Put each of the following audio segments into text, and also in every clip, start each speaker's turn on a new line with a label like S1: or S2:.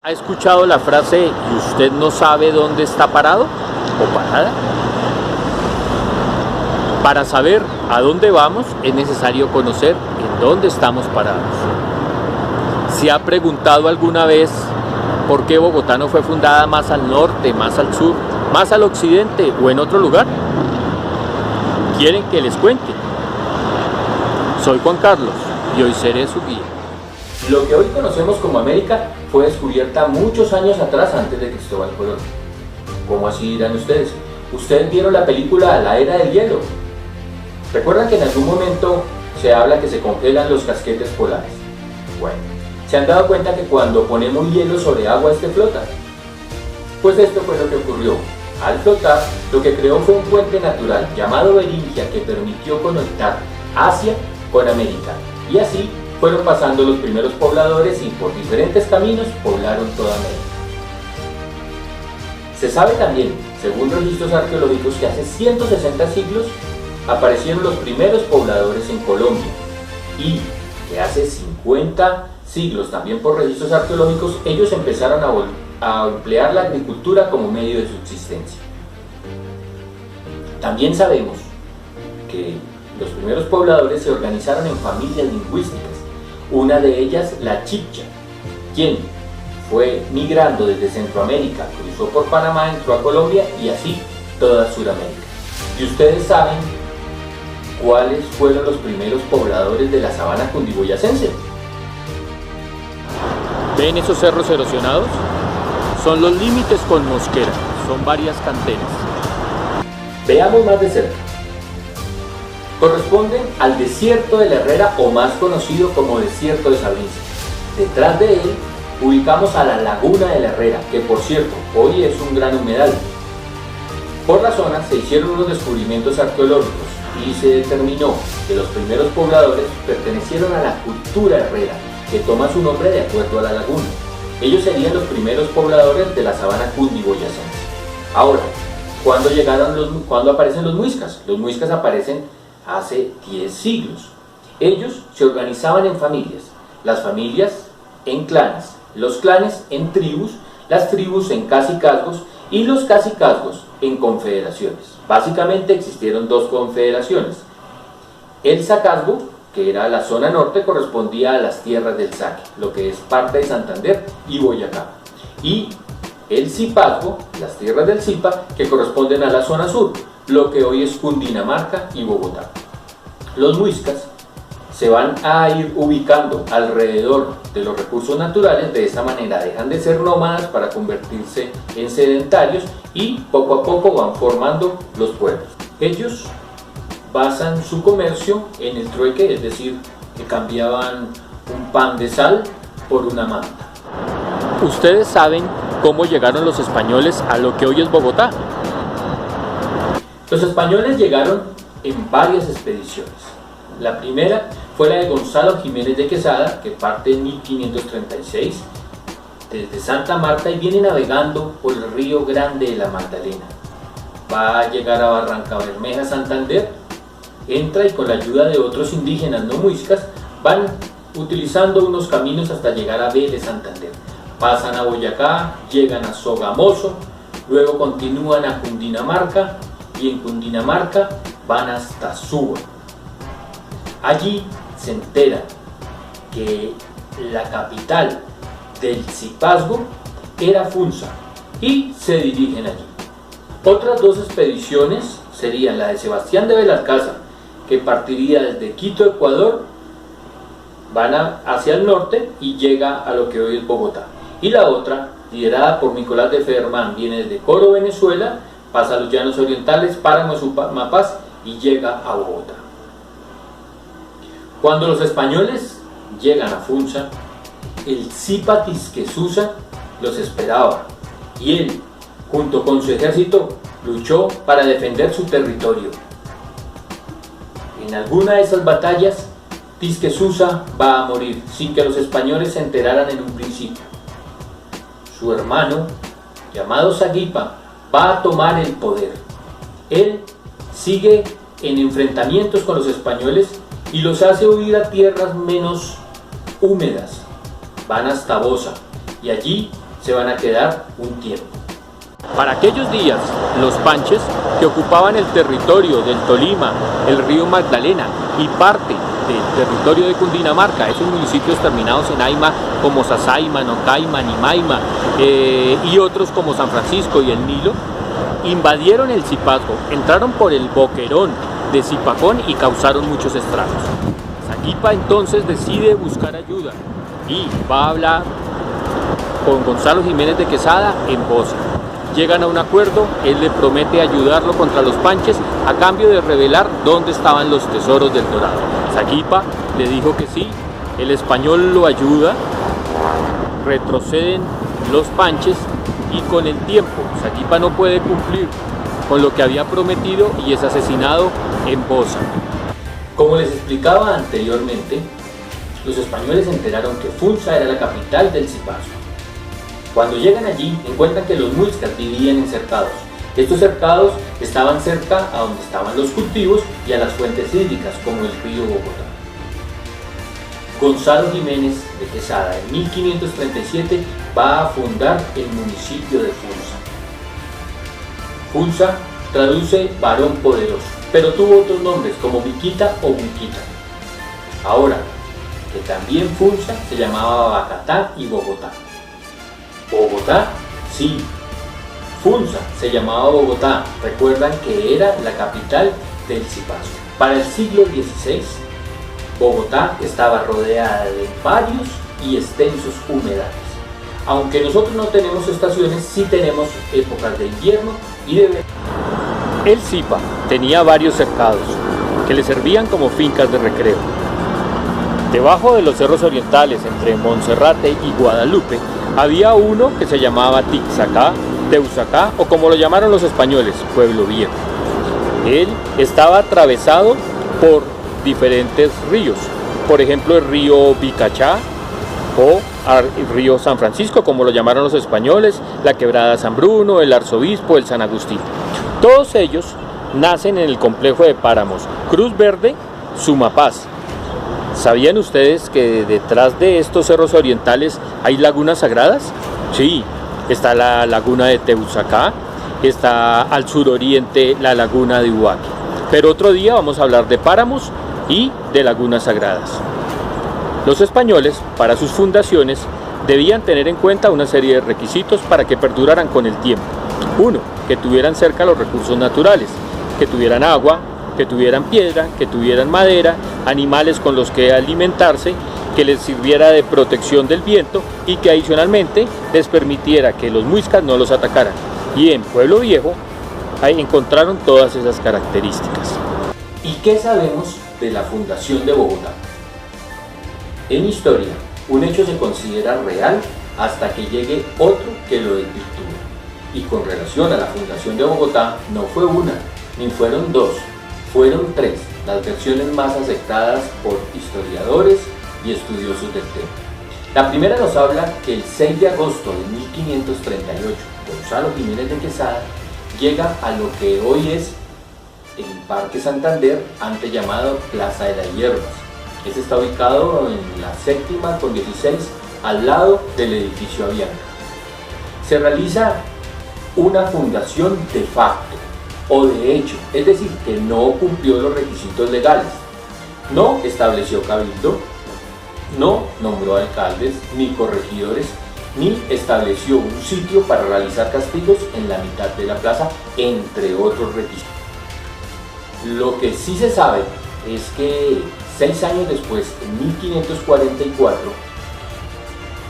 S1: ¿Ha escuchado la frase "y usted no sabe dónde está parado o parada"? Para saber a dónde vamos es necesario conocer en dónde estamos parados. ¿Se ha preguntado alguna vez por qué Bogotá no fue fundada más al norte, más al sur, más al occidente o en otro lugar? ¿Quieren que les cuente? Soy Juan Carlos y hoy seré su guía. Lo que hoy conocemos como América fue descubierta muchos años atrás, antes de Cristóbal Colón. ¿Cómo así dirán ustedes? ¿Ustedes vieron la película La Era del Hielo? ¿Recuerdan que en algún momento se habla que se congelan los casquetes polares? Bueno, ¿se han dado cuenta que cuando ponemos hielo sobre agua este flota? Pues esto fue lo que ocurrió. Al flotar, lo que creó fue un puente natural llamado Beringia que permitió conectar Asia con América. Y así fueron pasando los primeros pobladores y por diferentes caminos poblaron toda América. Se sabe también, según registros arqueológicos, que hace 160 siglos aparecieron los primeros pobladores en Colombia y que hace 50 siglos, también por registros arqueológicos, ellos empezaron a emplear la agricultura como medio de subsistencia. También sabemos que los primeros pobladores se organizaron en familias lingüísticas, una de ellas la Chibcha, quien fue migrando desde Centroamérica, cruzó por Panamá, entró a Colombia y así toda Sudamérica. ¿Y ustedes saben cuáles fueron los primeros pobladores de la sabana cundiboyacense? ¿Ven esos cerros erosionados? Son los límites con Mosquera, son varias canteras. Veamos más de cerca. Corresponden al desierto de la Herrera, o más conocido como desierto de Sabriza. Detrás de él ubicamos a la laguna de la Herrera, que por cierto hoy es un gran humedal. Por la zona se hicieron unos descubrimientos arqueológicos y se determinó que los primeros pobladores pertenecieron a la cultura herrera, que toma su nombre de acuerdo a la laguna. Ellos serían los primeros pobladores de la sabana cundiboyacense. Ahora, ¿cuándo aparecen los muiscas? Los muiscas aparecen hace 10 siglos. Ellos se organizaban en familias, las familias en clanes, los clanes en tribus, las tribus en cacicazgos y los cacicazgos en confederaciones. Básicamente existieron dos confederaciones. El sacazgo, que era la zona norte, correspondía a las tierras del Saque, lo que es parte de Santander y Boyacá. Y el Zipazgo, las tierras del Zipa, que corresponden a la zona sur, lo que hoy es Cundinamarca y Bogotá. Los muiscas se van a ir ubicando alrededor de los recursos naturales, de esta manera dejan de ser nómadas para convertirse en sedentarios y poco a poco van formando los pueblos. Ellos basan su comercio en el trueque, es decir, que cambiaban un pan de sal por una manta. ¿Ustedes saben cómo llegaron los españoles a lo que hoy es Bogotá? Los españoles llegaron en varias expediciones. La primera fue la de Gonzalo Jiménez de Quesada, que parte en 1536 desde Santa Marta y viene navegando por el río Grande de la Magdalena. Va a llegar a Barranca Bermeja, Santander, entra y con la ayuda de otros indígenas no muiscas van utilizando unos caminos hasta llegar a Vélez, Santander. Pasan a Boyacá, llegan a Sogamoso, luego continúan a Cundinamarca y en Cundinamarca van hasta Suba. Allí se enteran que la capital del Zipazgo era Funza y se dirigen allí. Otras dos expediciones serían la de Sebastián de Belalcázar, que partiría desde Quito, Ecuador, van hacia el norte y llega a lo que hoy es Bogotá. Y la otra, liderada por Nicolás de Fermán, viene desde Coro, Venezuela, pasa a los llanos orientales, Páramo de Sumapaz y llega a Bogotá. Cuando los españoles llegan a Funza, el Zipa Tisquesusa los esperaba y él, junto con su ejército, luchó para defender su territorio. En alguna de esas batallas, Tisquesusa va a morir sin que los españoles se enteraran en un principio. Su hermano, llamado Saguipa, va a tomar el poder. Él sigue en enfrentamientos con los españoles y los hace huir a tierras menos húmedas. Van hasta Bosa y allí se van a quedar un tiempo.
S2: Para aquellos días, los panches, que ocupaban el territorio del Tolima, el río Magdalena y parte del territorio de Cundinamarca, esos municipios terminados en Aima como Sasaima, Nocaima, Nimaima y otros como San Francisco y el Nilo, invadieron el Zipazgo, entraron por el boquerón de Zipacón y causaron muchos estragos. Saquipa entonces decide buscar ayuda y va a hablar con Gonzalo Jiménez de Quesada en Bosa. Llegan a un acuerdo, él le promete ayudarlo contra los panches a cambio de revelar dónde estaban los tesoros del Dorado. Saquipa le dijo que sí, el español lo ayuda, retroceden los panches y con el tiempo Saquipa no puede cumplir con lo que había prometido y es asesinado en Bosa.
S1: Como les explicaba anteriormente, los españoles se enteraron que Funza era la capital del Zipazgo. Cuando llegan allí, encuentran que los muiscas vivían en cercados. Estos cercados estaban cerca a donde estaban los cultivos y a las fuentes hídricas, como el río Bogotá. Gonzalo Jiménez de Quesada, en 1537, va a fundar el municipio de Funza. Funza traduce varón poderoso, pero tuvo otros nombres como Miquita o Muquita. Ahora, que también Funza se llamaba Bacatá y Bogotá. Bogotá, sí. Funza se llamaba Bogotá. Recuerdan que era la capital del Zipazgo. Para el siglo XVI, Bogotá estaba rodeada de varios y extensos humedales. Aunque nosotros no tenemos estaciones, sí tenemos épocas de invierno y de verano.
S2: El Zipa tenía varios cercados que le servían como fincas de recreo. Debajo de los cerros orientales, entre Monserrate y Guadalupe, había uno que se llamaba Tixacá, Teuzacá o como lo llamaron los españoles, Pueblo Viejo. Él estaba atravesado por diferentes ríos, por ejemplo el río Bicachá o el río San Francisco, como lo llamaron los españoles, la quebrada San Bruno, el Arzobispo, el San Agustín. Todos ellos nacen en el complejo de páramos Cruz Verde, Sumapaz. ¿Sabían ustedes que detrás de estos cerros orientales hay lagunas sagradas? Sí, está la laguna de Teuzacá, está al suroriente la laguna de Huaque. Pero otro día vamos a hablar de páramos y de lagunas sagradas. Los españoles, para sus fundaciones, debían tener en cuenta una serie de requisitos para que perduraran con el tiempo. Uno, que tuvieran cerca los recursos naturales, que tuvieran agua, que tuvieran piedra, que tuvieran madera, animales con los que alimentarse, que les sirviera de protección del viento y que adicionalmente les permitiera que los muiscas no los atacaran. Y en Pueblo Viejo ahí encontraron todas esas características.
S1: ¿Y qué sabemos de la fundación de Bogotá? En historia, un hecho se considera real hasta que llegue otro que lo desvirtúe. Y con relación a la fundación de Bogotá, no fue una, ni fueron dos, fueron tres las versiones más aceptadas por historiadores y estudiosos del tema. La primera nos habla que el 6 de agosto de 1538, Gonzalo Jiménez de Quesada llega a lo que hoy es el Parque Santander, antes llamado Plaza de las Hierbas. Este está ubicado en la 7ª con 16, al lado del edificio Avianca. Se realiza una fundación de facto o de hecho, es decir, que no cumplió los requisitos legales. No estableció cabildo, no nombró alcaldes ni corregidores, ni estableció un sitio para realizar castigos en la mitad de la plaza, entre otros requisitos. Lo que sí se sabe es que 6 años después, en 1544,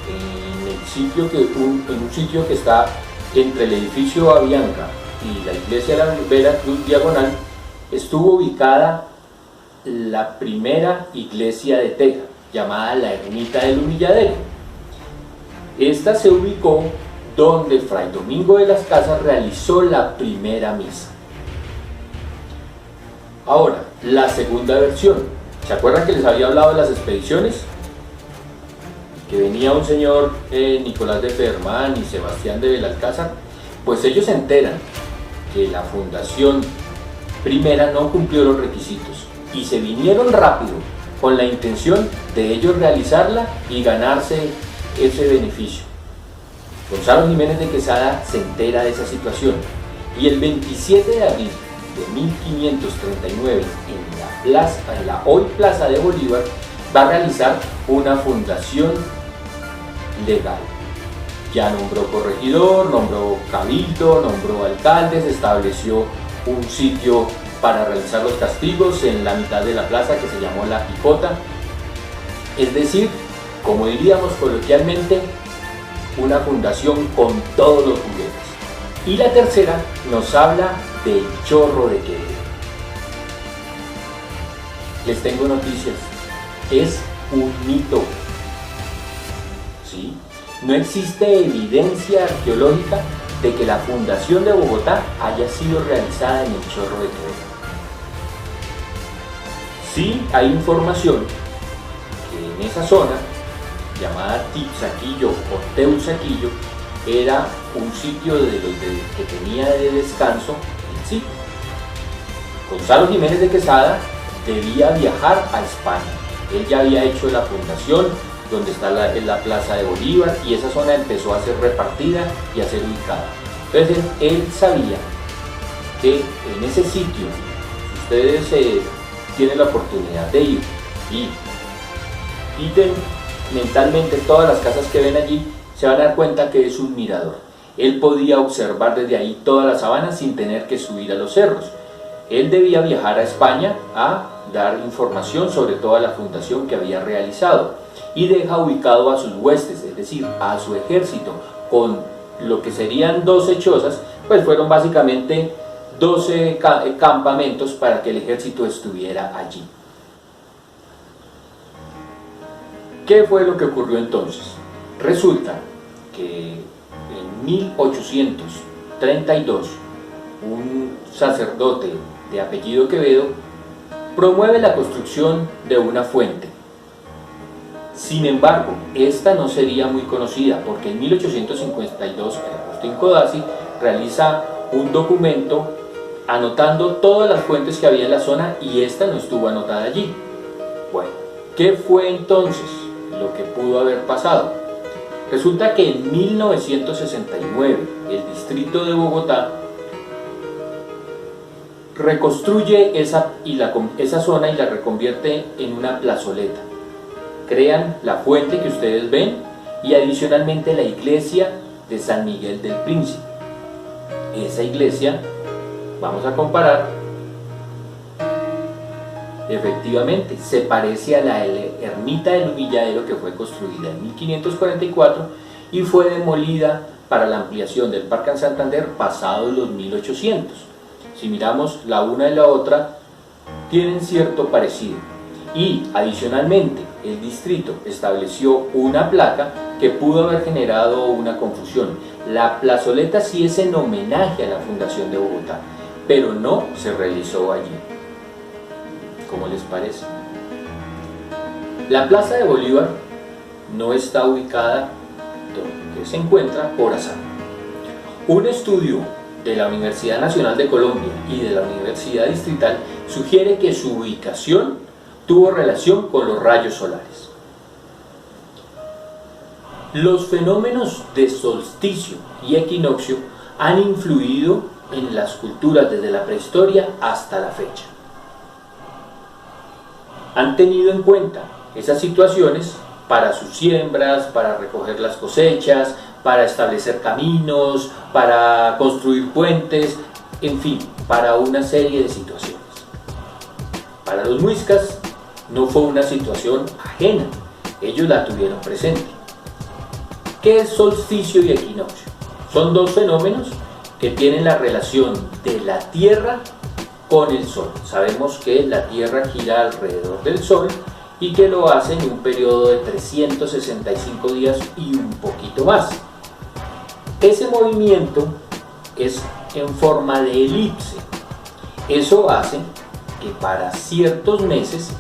S1: en un sitio que está entre el edificio Avianca y la iglesia de la Veracruz Diagonal, estuvo ubicada la primera iglesia de teja, llamada la Ermita del Humilladero. Esta se ubicó donde Fray Domingo de las Casas realizó la primera misa. Ahora, la segunda versión. ¿Se acuerdan que les había hablado de las expediciones? Que venía un señor Nicolás de Fermán y Sebastián de Belalcázar. Pues ellos se enteran que la fundación primera no cumplió los requisitos y se vinieron rápido con la intención de ellos realizarla y ganarse ese beneficio. Gonzalo Jiménez de Quesada se entera de esa situación y el 27 de abril de 1539 en la hoy Plaza de Bolívar va a realizar una fundación legal. Ya nombró corregidor, nombró cabildo, nombró alcaldes, estableció un sitio para realizar los castigos en la mitad de la plaza que se llamó La Picota. Es decir, como diríamos coloquialmente, una fundación con todos los juguetes. Y la tercera nos habla del Chorro de Quevedo. Les tengo noticias, es un mito. ¿Sí? No existe evidencia arqueológica de que la fundación de Bogotá haya sido realizada en el Chorro de Quevedo. Sí hay información que en esa zona, llamada Tipsaquillo o Teusaquillo, era un sitio que tenía de descanso el sitio. Gonzalo Jiménez de Quesada debía viajar a España. Él ya había hecho la fundación donde está la Plaza de Bolívar y esa zona empezó a ser repartida y a ser ubicada. Entonces él sabía que en ese sitio, si ustedes tienen la oportunidad de ir y quiten mentalmente todas las casas que ven allí, se van a dar cuenta que es un mirador. Él podía observar desde ahí toda la sabana sin tener que subir a los cerros. Él debía viajar a España a dar información sobre toda la fundación que había realizado y deja ubicado a sus huestes, es decir, a su ejército, con lo que serían 12 chozas, pues fueron básicamente 12 campamentos para que el ejército estuviera allí. ¿Qué fue lo que ocurrió entonces? Resulta que en 1832 un sacerdote de apellido Quevedo promueve la construcción de una fuente. Sin embargo, esta no sería muy conocida porque en 1852 Agustín Codazzi realiza un documento anotando todas las fuentes que había en la zona y esta no estuvo anotada allí. Bueno, ¿qué fue entonces lo que pudo haber pasado? Resulta que en 1969 el distrito de Bogotá reconstruye esa zona y la reconvierte en una plazoleta. Crean la fuente que ustedes ven y adicionalmente la iglesia de San Miguel del Príncipe. Esa iglesia, vamos a comparar, efectivamente se parece a la ermita del Humilladero que fue construida en 1544 y fue demolida para la ampliación del Parque Santander pasados los 1800. Si miramos la una y la otra, tienen cierto parecido. Y adicionalmente, el distrito estableció una placa que pudo haber generado una confusión. La plazoleta sí es en homenaje a la fundación de Bogotá, pero no se realizó allí. ¿Cómo les parece? La Plaza de Bolívar no está ubicada donde se encuentra por azar. Un estudio de la Universidad Nacional de Colombia y de la Universidad Distrital sugiere que su ubicación tuvo relación con los rayos solares. Los fenómenos de solsticio y equinoccio han influido en las culturas desde la prehistoria hasta la fecha. Han tenido en cuenta esas situaciones para sus siembras, para recoger las cosechas, para establecer caminos, para construir puentes, en fin, para una serie de situaciones. Para los muiscas no fue una situación ajena, ellos la tuvieron presente. ¿Qué es solsticio y equinoccio? Son dos fenómenos que tienen la relación de la Tierra con el Sol. Sabemos que la Tierra gira alrededor del Sol y que lo hace en un periodo de 365 días y un poquito más. Ese movimiento es en forma de elipse. Eso hace que para ciertos meses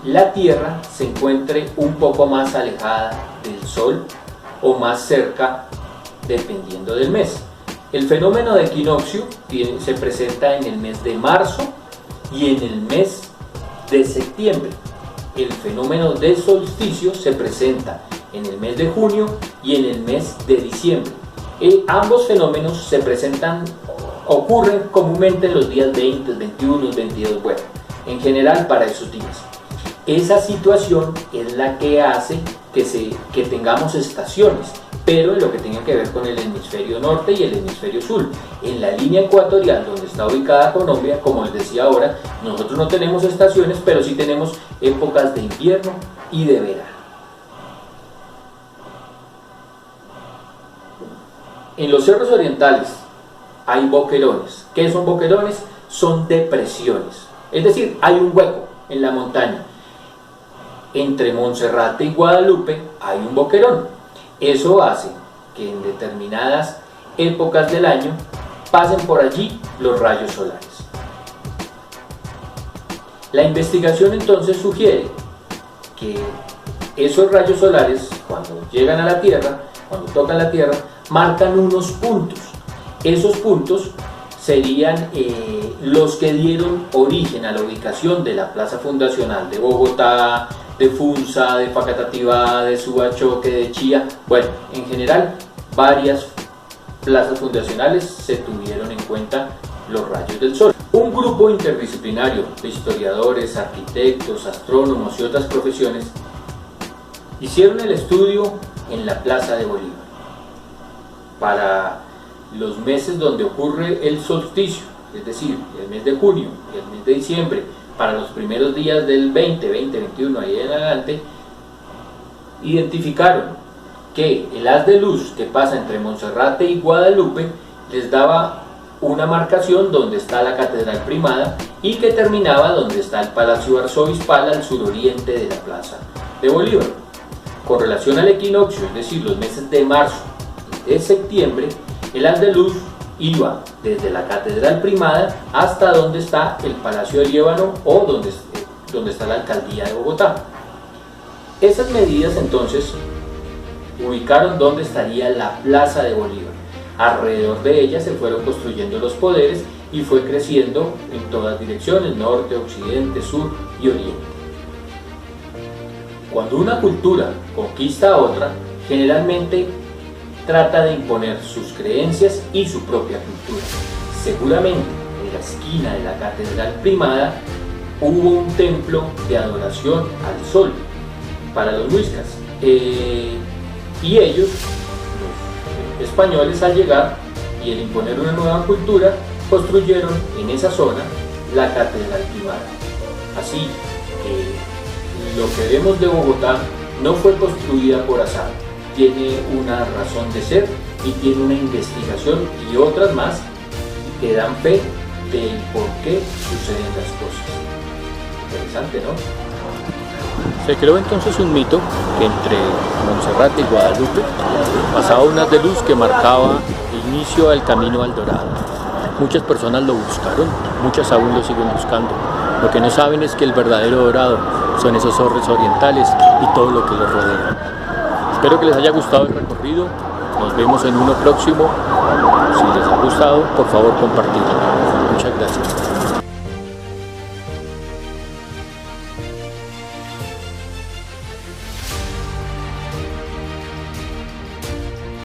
S1: la Tierra se encuentre un poco más alejada del Sol o más cerca, dependiendo del mes. El fenómeno de equinoccio se presenta en el mes de marzo y en el mes de septiembre. El fenómeno de solsticio se presenta en el mes de junio y en el mes de diciembre. Ambos fenómenos ocurren comúnmente en los días 20, 21, 22, bueno, en general para esos días. Esa situación es la que hace que tengamos estaciones, pero en lo que tenga que ver con el hemisferio norte y el hemisferio sur. En la línea ecuatorial donde está ubicada Colombia, como les decía ahora, nosotros no tenemos estaciones, pero sí tenemos épocas de invierno y de verano. En los cerros orientales hay boquerones. ¿Qué son boquerones? Son depresiones, es decir, hay un hueco en la montaña. Entre Monserrate y Guadalupe hay un boquerón. Eso hace que en determinadas épocas del año pasen por allí los rayos solares. La investigación entonces sugiere que esos rayos solares, cuando llegan a la Tierra, cuando tocan la Tierra, marcan unos puntos. Esos puntos serían los que dieron origen a la ubicación de la plaza fundacional de Bogotá, de Funza, de Facatativá, de Subachoque, de Chía. Bueno, en general, varias plazas fundacionales se tuvieron en cuenta los rayos del sol. Un grupo interdisciplinario de historiadores, arquitectos, astrónomos y otras profesiones hicieron el estudio en la Plaza de Bolívar para los meses donde ocurre el solsticio, es decir, el mes de junio y el mes de diciembre, para los primeros días del 2021, ahí en adelante, identificaron que el haz de luz que pasa entre Monserrate y Guadalupe les daba una marcación donde está la Catedral Primada y que terminaba donde está el Palacio Arzobispal al suroriente de la Plaza de Bolívar. Con relación al equinoccio, es decir, los meses de marzo y de septiembre, el haz de luz iba desde la Catedral Primada hasta donde está el Palacio de Líbano o donde está la Alcaldía de Bogotá. Esas medidas entonces ubicaron donde estaría la Plaza de Bolívar. Alrededor de ella se fueron construyendo los poderes y fue creciendo en todas direcciones, norte, occidente, sur y oriente. Cuando una cultura conquista a otra, generalmente trata de imponer sus creencias y su propia cultura. Seguramente en la esquina de la Catedral Primada hubo un templo de adoración al sol para los muiscas, y ellos, los españoles, al llegar y el imponer una nueva cultura, construyeron en esa zona la Catedral Primada. Así que lo que vemos de Bogotá no fue construida por azar, tiene una razón de ser y tiene una investigación y otras más que dan fe del por qué suceden las cosas. Interesante, ¿no?
S2: Se creó entonces un mito que entre Monserrate y Guadalupe pasaba un haz de luz que marcaba el inicio del camino al Dorado. Muchas personas lo buscaron, muchas aún lo siguen buscando. Lo que no saben es que el verdadero Dorado son esos cerros orientales y todo lo que los rodea. Espero que les haya gustado el recorrido. Nos vemos en uno próximo. Si les ha gustado, por favor, compartirlo. Muchas gracias.